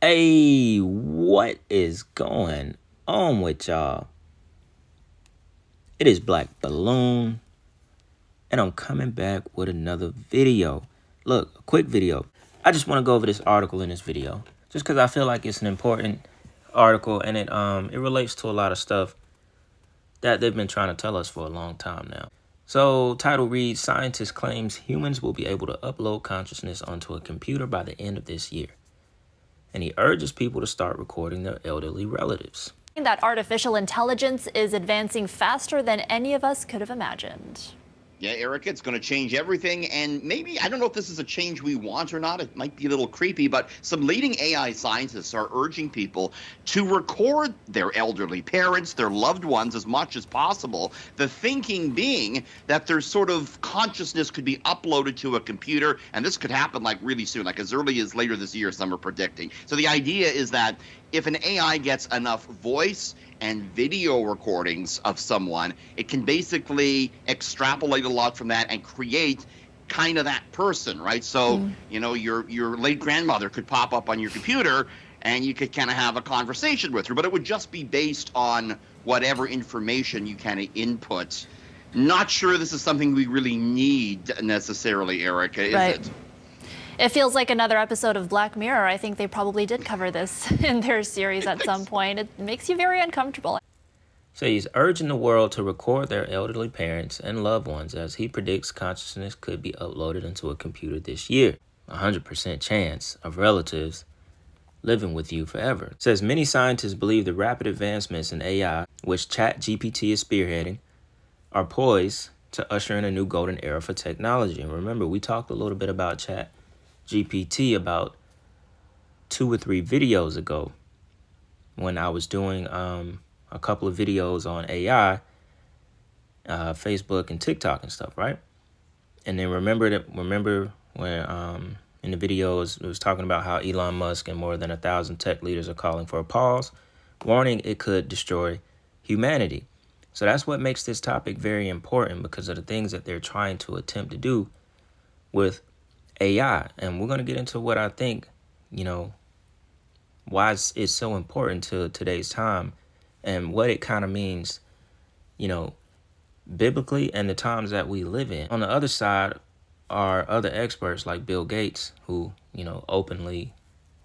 Hey, what is going on with y'all? It is Black Balloon, and I'm coming back with another video. Look, a quick video. I just want to go over this article in this video, just because I feel like it's an important article, and it relates to a lot of stuff that they've been trying to tell us for a long time now. So, title reads, Scientist claims humans will be able to upload consciousness onto a computer by the end of this year. And he urges people to start recording their elderly relatives. That artificial intelligence is advancing faster than any of us could have imagined. Yeah, Erica, it's going to change everything. And maybe, I don't know if this is a change we want or not. It might be a little creepy, but some leading AI scientists are urging people to record their elderly parents, their loved ones, as much as possible. The thinking being that their sort of consciousness could be uploaded to a computer. And this could happen like really soon, like as early as later this year, some are predicting. So the idea is that if an AI gets enough voice and video recordings of someone, it can basically extrapolate a lot from that and create kind of that person, right? So, you know, your late grandmother could pop up on your computer and you could kind of have a conversation with her, but it would just be based on whatever information you kind of input. Not sure this is something we really need necessarily, Erica, is it? It feels like another episode of Black Mirror. I think they probably did cover this in their series at some point. It makes you very uncomfortable. So he's urging the world to record their elderly parents and loved ones as he predicts consciousness could be uploaded into a computer this year. 100% chance of relatives living with you forever. It says many scientists believe the rapid advancements in AI, which ChatGPT is spearheading, are poised to usher in a new golden era for technology. And remember, we talked a little bit about ChatGPT about 2 or 3 videos ago when I was doing a couple of videos on AI, Facebook and TikTok and stuff, right? And then remember when in the videos it was talking about how Elon Musk and more than 1,000 tech leaders are calling for a pause, warning it could destroy humanity. So that's what makes this topic very important, because of the things that they're trying to attempt to do with AI. And we're going to get into what I think, why it's so important to today's time and what it kind of means, biblically and the times that we live in. On the other side are other experts like Bill Gates, who, openly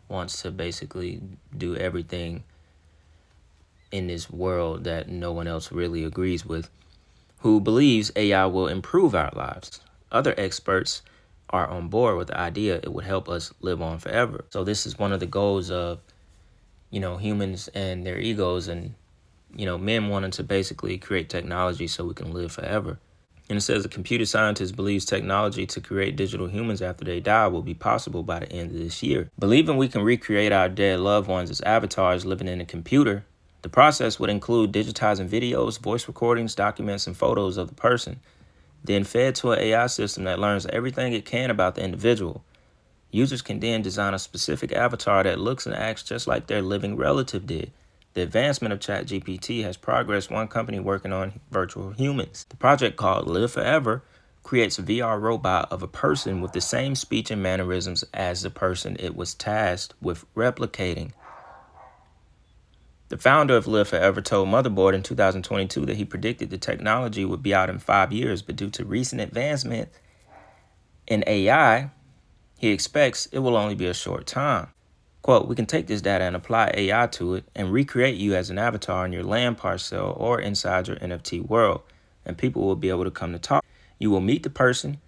wants to basically do everything in this world that no one else really agrees with, who believes AI will improve our lives. Other experts are on board with the idea it would help us live on forever. So this is one of the goals of, humans and their egos, and, men wanting to basically create technology so we can live forever. And it says a computer scientist believes technology to create digital humans after they die will be possible by the end of this year. Believing we can recreate our dead loved ones as avatars living in a computer, the process would include digitizing videos, voice recordings, documents, and photos of the person, then fed to an AI system that learns everything it can about the individual. Users can then design a specific avatar that looks and acts just like their living relative did. The advancement of ChatGPT has progressed one company working on virtual humans. The project, called Live Forever, creates a VR robot of a person with the same speech and mannerisms as the person it was tasked with replicating. The founder of Live Forever told Motherboard in 2022 that he predicted the technology would be out in 5 years, but due to recent advancement in AI, he expects it will only be a short time. Quote, we can take this data and apply AI to it and recreate you as an avatar in your land parcel or inside your NFT world, and people will be able to come to talk. You will meet the person,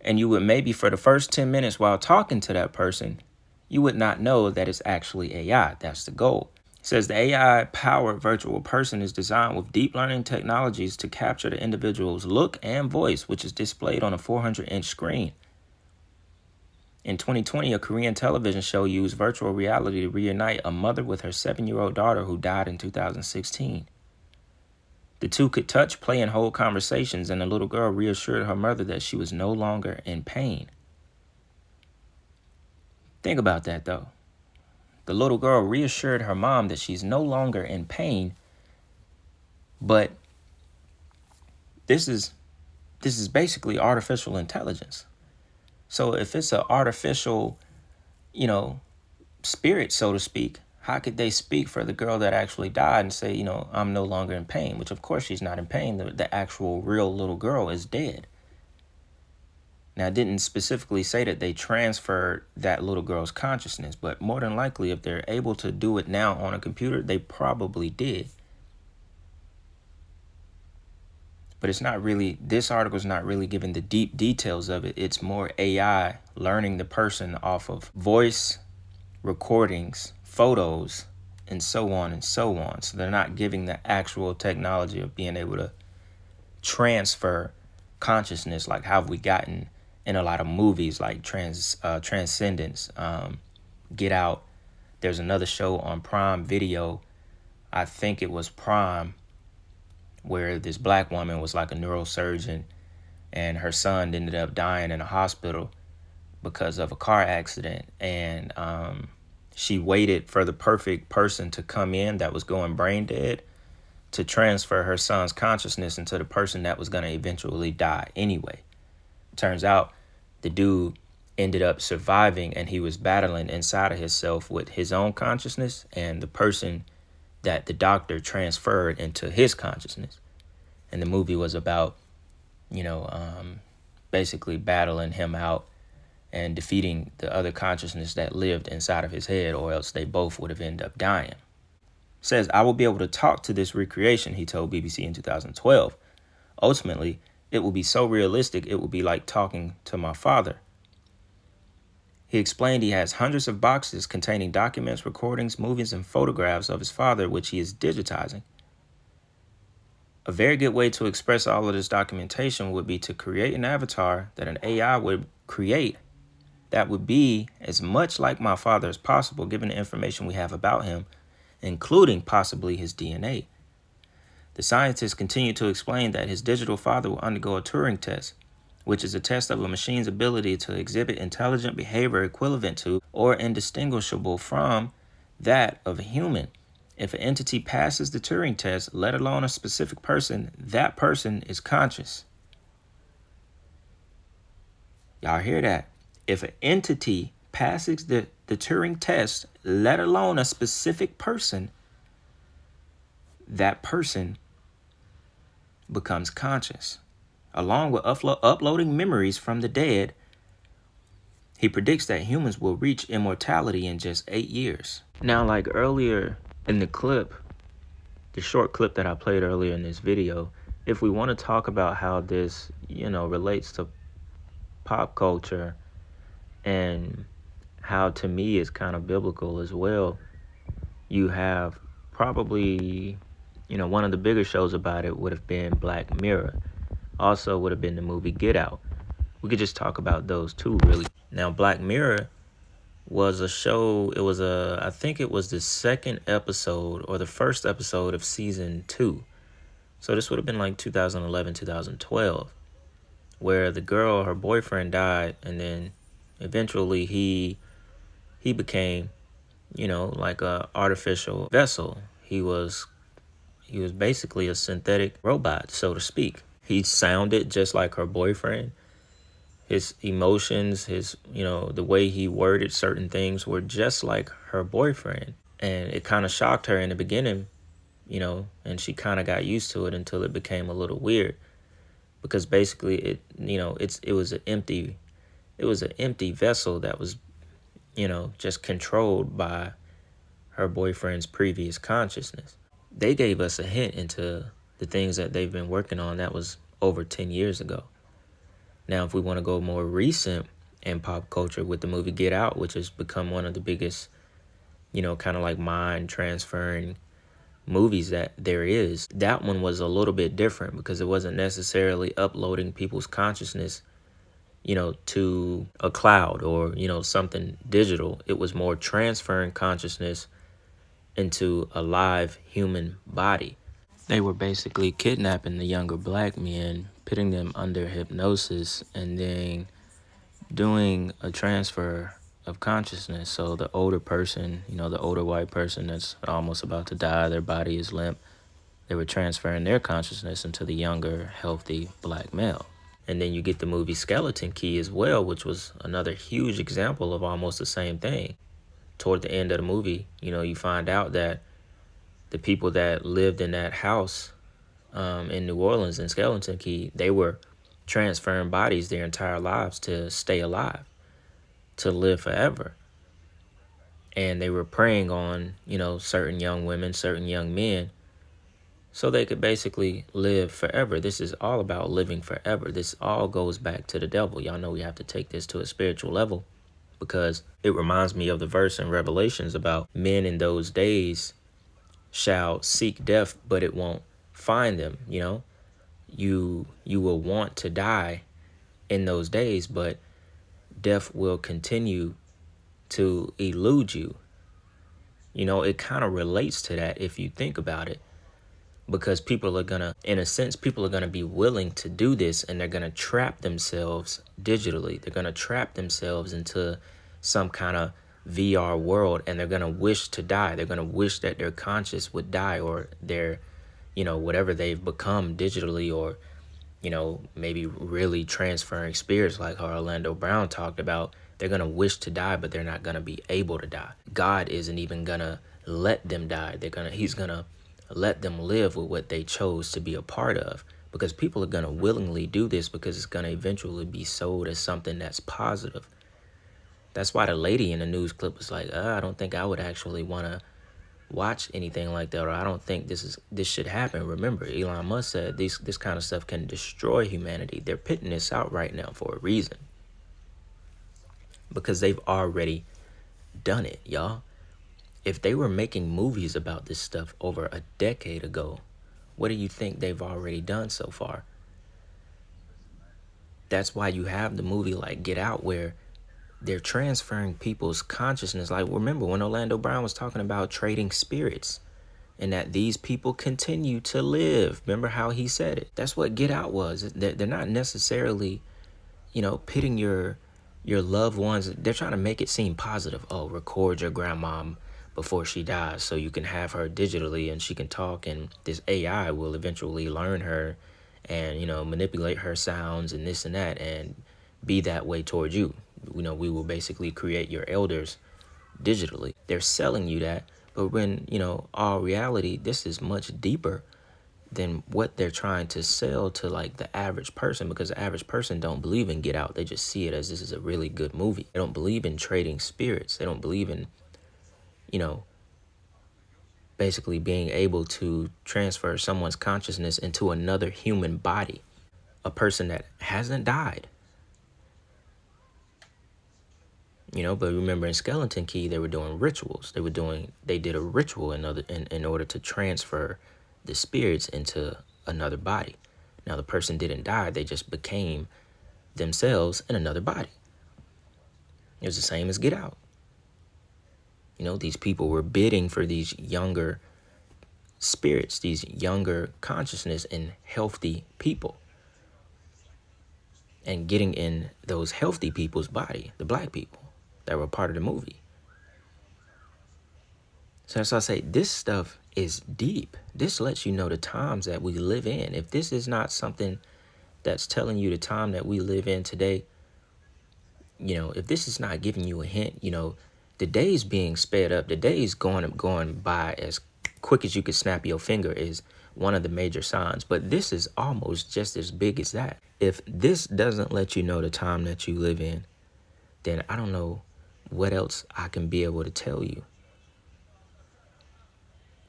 and you would maybe for the first 10 minutes while talking to that person, you would not know that it's actually AI. That's the goal. It says the AI-powered virtual person is designed with deep learning technologies to capture the individual's look and voice, which is displayed on a 400-inch screen. In 2020, a Korean television show used virtual reality to reunite a mother with her 7-year-old daughter who died in 2016. The two could touch, play, and hold conversations, and the little girl reassured her mother that she was no longer in pain. Think about that, though. The little girl reassured her mom that she's no longer in pain, but this is basically artificial intelligence. So if it's an artificial, spirit, so to speak, how could they speak for the girl that actually died and say, I'm no longer in pain? Which, of course, she's not in pain. The actual real little girl is dead. Now, it didn't specifically say that they transferred that little girl's consciousness, but more than likely, if they're able to do it now on a computer, they probably did. But it's not really, this article is not really giving the deep details of it. It's more AI learning the person off of voice recordings, photos, and so on and so on. So they're not giving the actual technology of being able to transfer consciousness like how we gotten in a lot of movies like Transcendence, Get Out. There's another show on Prime Video, I think it was Prime, where this black woman was like a neurosurgeon and her son ended up dying in a hospital because of a car accident. And she waited for the perfect person to come in that was going brain dead to transfer her son's consciousness into the person that was going to eventually die anyway. Turns out the dude ended up surviving, and he was battling inside of himself with his own consciousness and the person that the doctor transferred into his consciousness. And the movie was about, basically battling him out and defeating the other consciousness that lived inside of his head, or else they both would have ended up dying. Says, I will be able to talk to this recreation, he told BBC in 2012. Ultimately, it will be so realistic, it will be like talking to my father. He explained he has hundreds of boxes containing documents, recordings, movies, and photographs of his father, which he is digitizing. A very good way to express all of this documentation would be to create an avatar that an AI would create that would be as much like my father as possible, given the information we have about him, including possibly his DNA. The scientists continue to explain that his digital father will undergo a Turing test, which is a test of a machine's ability to exhibit intelligent behavior equivalent to or indistinguishable from that of a human. If an entity passes the Turing test, let alone a specific person, that person is conscious. Y'all hear that? If an entity passes the Turing test, let alone a specific person, that person becomes conscious. Along with uploading memories from the dead, he predicts that humans will reach immortality in just 8 years. Now, like earlier in the clip, the short clip that I played earlier in this video, if we want to talk about how this, relates to pop culture and how to me is kind of biblical as well, you have probably, one of the bigger shows about it would have been Black Mirror. Also would have been the movie Get Out. We could just talk about those two, really. Now, Black Mirror was a show, I think it was the second episode or the first episode of season 2. So this would have been like 2011, 2012, where the girl, her boyfriend died, and then eventually he became, like a artificial vessel. He was basically a synthetic robot, so to speak. He sounded just like her boyfriend. His emotions, the way he worded certain things were just like her boyfriend. And it kind of shocked her in the beginning, and she kind of got used to it until it became a little weird. Because basically it was an empty vessel that was, just controlled by her boyfriend's previous consciousness. They gave us a hint into the things that they've been working on that was over 10 years ago. Now, if we want to go more recent in pop culture with the movie Get Out, which has become one of the biggest, kind of like mind transferring movies that there is, that one was a little bit different because it wasn't necessarily uploading people's consciousness, to a cloud or, something digital. It was more transferring consciousness into a live human body. They were basically kidnapping the younger black men, putting them under hypnosis, and then doing a transfer of consciousness. So the older person, the older white person that's almost about to die, their body is limp, they were transferring their consciousness into the younger, healthy black male. And then you get the movie Skeleton Key as well, which was another huge example of almost the same thing. toward the end of the movie, you find out that the people that lived in that house in New Orleans in Skeleton Key, they were transferring bodies their entire lives to stay alive, to live forever. And they were preying on, certain young women, certain young men, so they could basically live forever. This is all about living forever. This all goes back to the devil. Y'all know we have to take this to a spiritual level, because it reminds me of the verse in Revelations about men in those days shall seek death, but it won't find them. You will want to die in those days, but death will continue to elude you. It kind of relates to that if you think about it, because people are gonna, in a sense, people are gonna be willing to do this, and they're gonna trap themselves digitally. They're gonna trap themselves into some kind of VR world, and they're gonna wish to die. They're gonna wish that their conscious would die, or their, whatever they've become digitally, or maybe really transferring spirits like how Orlando Brown talked about. They're going to wish to die, but they're not going to be able to die. God isn't even going to let them die. He's going to let them live with what they chose to be a part of, because people are going to willingly do this, because it's going to eventually be sold as something that's positive. That's why the lady in the news clip was like, I don't think I would actually want to watch anything like that, or I don't think this should happen. Remember, Elon Musk said this kind of stuff can destroy humanity. They're putting this out right now for a reason, because they've already done it, y'all. If they were making movies about this stuff over a decade ago, what do you think they've already done so far? That's why you have the movie like Get Out, where they're transferring people's consciousness. Like, remember when Orlando Brown was talking about trading spirits, and that these people continue to live. Remember how he said it? That's what Get Out was. They're not necessarily, pitting your loved ones. They're trying to make it seem positive. Oh, record your grandma before she dies so you can have her digitally and she can talk, and this AI will eventually learn her and, manipulate her sounds and this and that, and be that way towards you. We will basically create your elders digitally. They're selling you that, but when, all reality, this is much deeper than what they're trying to sell to like the average person, because the average person don't believe in Get Out. They just see it as this is a really good movie. They don't believe in trading spirits. They don't believe in, basically being able to transfer someone's consciousness into another human body, a person that hasn't died. But remember in Skeleton Key, they were doing rituals. They did a ritual in order to transfer the spirits into another body. Now the person didn't die, they just became themselves in another body. It was the same as Get Out. These people were bidding for these younger spirits, these younger consciousness and healthy people, and getting in those healthy people's body, the black people that were part of the movie. So that's why I say this stuff is deep. This lets you know the times that we live in. If this is not something that's telling you the time that we live in today, if this is not giving you a hint, the day's being sped up, the day's going by as quick as you could snap your finger is one of the major signs. But this is almost just as big as that. If this doesn't let you know the time that you live in, then I don't know what else I can be able to tell you.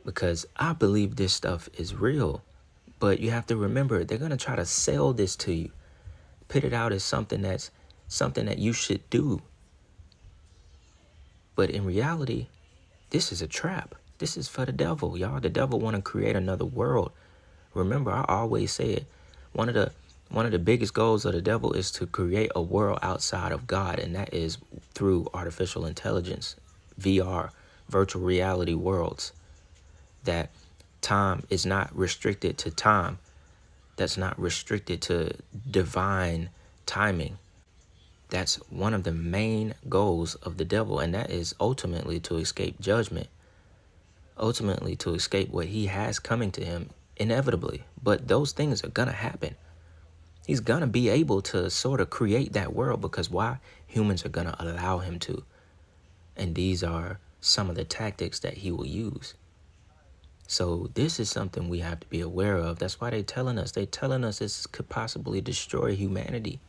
Because I believe this stuff is real. But you have to remember, they're going to try to sell this to you. Put it out as something that you should do. But in reality, this is a trap. This is for the devil, y'all. The devil want to create another world. Remember, I always say it. One of the biggest goals of the devil is to create a world outside of God, and that is through artificial intelligence, VR, virtual reality worlds. That time is not restricted to time. That's not restricted to divine timing. That's one of the main goals of the devil, and that is ultimately to escape judgment, ultimately to escape what he has coming to him inevitably. But those things are going to happen. He's going to be able to sort of create that world, because why? Humans are going to allow him to. And these are some of the tactics that he will use. So this is something we have to be aware of. That's why they're telling us. They're telling us this could possibly destroy humanity.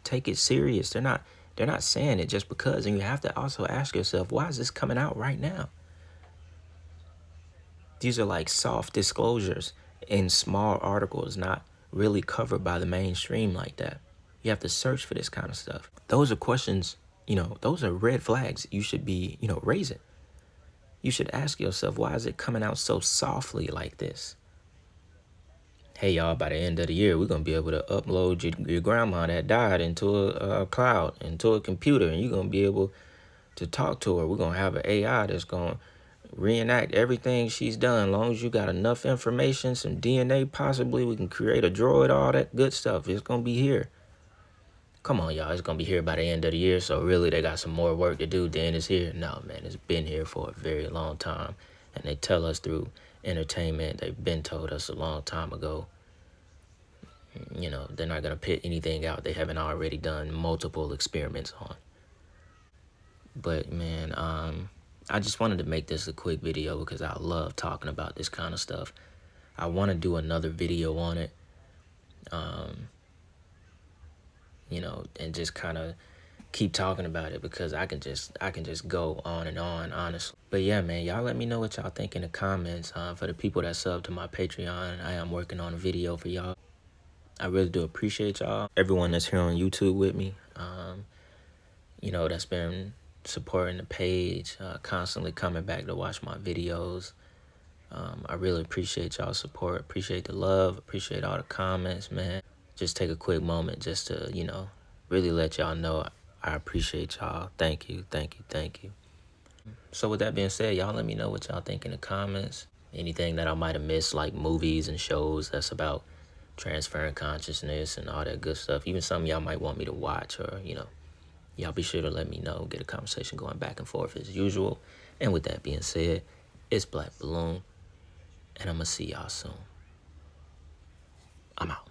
Take it serious. They're not saying it just because. And you have to also ask yourself, why is this coming out right now? These are like soft disclosures in small articles, not really covered by the mainstream like that. You have to search for this kind of stuff. Those are questions, those are red flags you should be, raising. You should ask yourself, why is it coming out so softly like this? Hey, y'all, by the end of the year, we're going to be able to upload your grandma that died into a cloud, into a computer, and you're going to be able to talk to her. We're going to have an AI that's going to reenact everything she's done. As long as you got enough information, some DNA possibly, we can create a droid, all that good stuff. It's going to be here. Come on, y'all. It's going to be here by the end of the year. So really, they got some more work to do. Then it's here. No, man, it's been here for a very long time. And they tell us through entertainment. They've been told us a long time ago. They're not going to put anything out they haven't already done multiple experiments on. But, man, I just wanted to make this a quick video because I love talking about this kind of stuff. I want to do another video on it. And just kind of keep talking about it because I can just go on and on, honestly. But yeah, man, y'all let me know what y'all think in the comments. For the people that sub to my Patreon, I am working on a video for y'all. I really do appreciate y'all. Everyone that's here on YouTube with me, that's been supporting the page, constantly coming back to watch my videos. I really appreciate y'all's support, appreciate the love, appreciate all the comments, man. Just take a quick moment just to, really let y'all know I appreciate y'all. Thank you, thank you, thank you. So with that being said, y'all let me know what y'all think in the comments. Anything that I might have missed, like movies and shows that's about transferring consciousness and all that good stuff. Even some y'all might want me to watch or, y'all be sure to let me know. Get a conversation going back and forth as usual. And with that being said, it's Black Balloon. And I'm going to see y'all soon. I'm out.